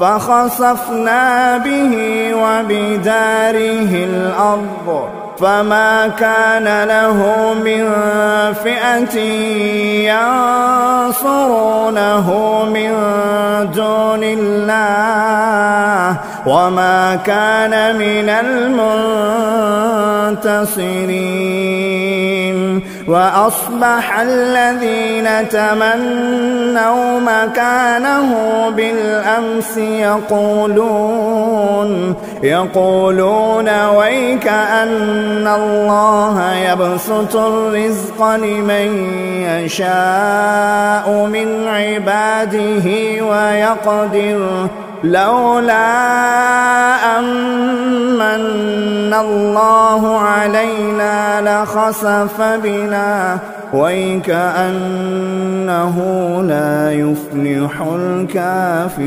فخسفنا به وبداره الأرض فما كان له من فئة ينصرونه من دون الله وما كان من المنتصرين. وأصبح الذين تمنوا مكانه بالأمس يقولون ويك أن الله يبسط الرزق لمن يشاء من عباده ويقدر لولا أمن الله علينا لخسف بنا ويك أنه لا يفلح الكافرون.